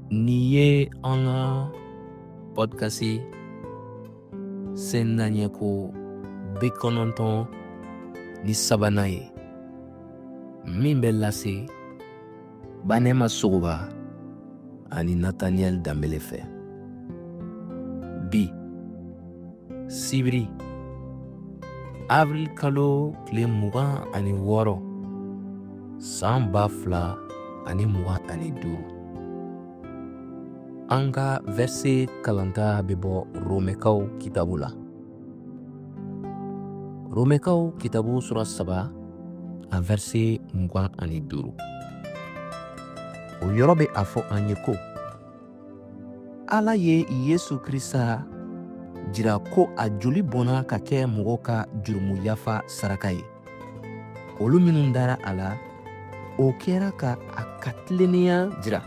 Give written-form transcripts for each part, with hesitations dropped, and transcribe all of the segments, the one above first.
Nin ye an ka podcast sen naɲɛko 93 ye min bɛ lase Banɛma Sogoba ani Nathaniel Dambele fɛ. Bi sibiri avril kalo tile 26 san 2025. An ka verse kalanta bɛ bɔ Romɛkaw kitabu la. Romɛkaw kitabu sura 3 a verse 25. O yɔrɔ bɛ a fɔ an ye ko Ala ye Yesu Krista jira ko a joli bɔnna ka kɛ mɔgɔw ka jurumu yafa saraka ye. Olu minnu dara a la, o kɛra ka a ka tilennenya jira.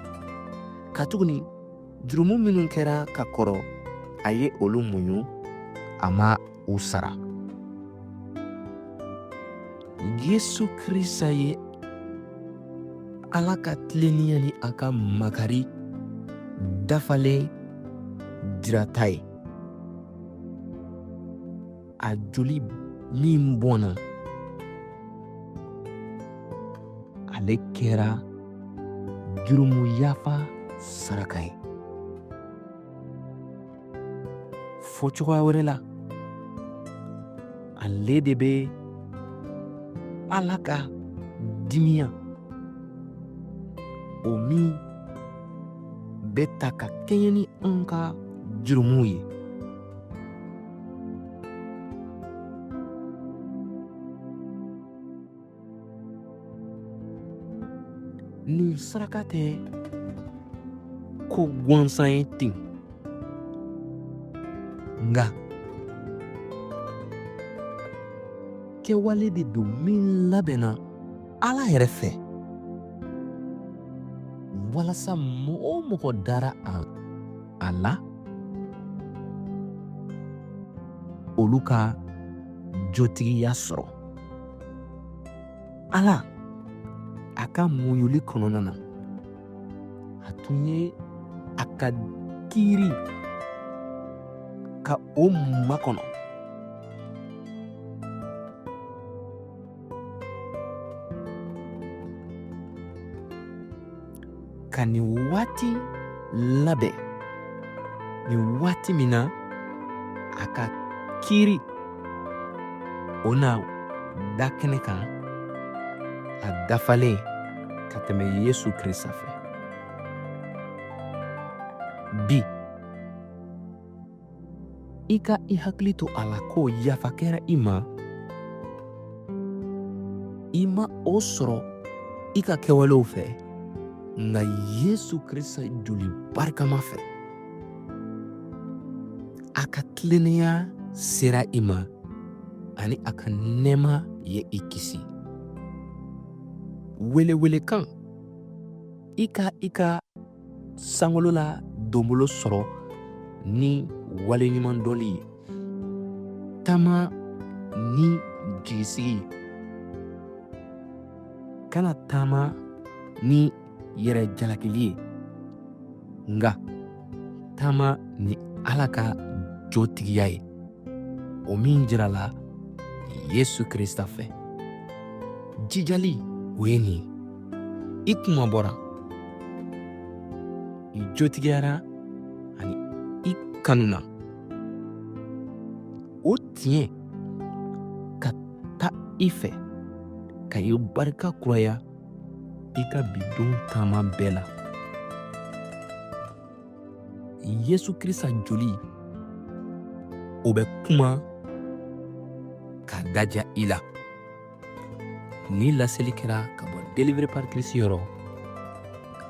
Katuguni jurumu minnu kɛra ka kɔrɔ, a ye olu muɲu, a ma u sara. Yesu Krista ye Ala ka tilennenya ni a ka makari dafalen dirata ye. A joli min bɔnna, ale kɛra jurumu yafa saraka ye. Fɔ cogoya wɛrɛ la, ale de bɛ Ala ka dimiya, o min bɛ ta ka kɛɲɛ ni an ka jurumuw ye. Nin saraka tɛ ko gansan ye ten, nka kɛwale de don min labɛnna Ala yɛrɛ fɛ, walasa mɔgɔ o mɔgɔ dara a la, olu ka jotigiya sɔrɔ. Ala a ka muɲuli kɔnɔna na, a tun ye a ka kiiri ka o makɔnɔ. Ka nin waati labɛn, nin waati min na a ka kiiri o na da kɛnɛ kan, a dafalen ka tɛmɛ Yesu Krista fɛ. Bi i ka i hakili to a la ko yafa kɛra i ma, i ma o sɔrɔ i ka kɛwalew fɛ, nka Yesu Krista joli barikama fɛ. A ka tilennenya sera i ma, ani a ka nɛɛma ye i kisi. Welewelekan i ka sankolo la donbolo sɔrɔ ni waleɲumandɔnli ye, taama ni jigisigi ye. Kana taama ni yɛrɛ jalakili ye, nka taama ni Ala ka jotigiya ye, o min jirala Yesu Krista fɛ. Jijali o ye nin ye: i kuma bɔra, i jotigiyara, ani i kanuna. O tiɲɛ ka ta i fɛ, ka i barika kuraya i ka bidon taama bɛɛ la. Yesu Krista joli o bɛ kuma ka daja i la. Ni laseli kɛra ka bɔ Delivery par Christ yɔrɔ,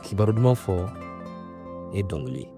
kibaru duman fɔ ye dɔnkili ye.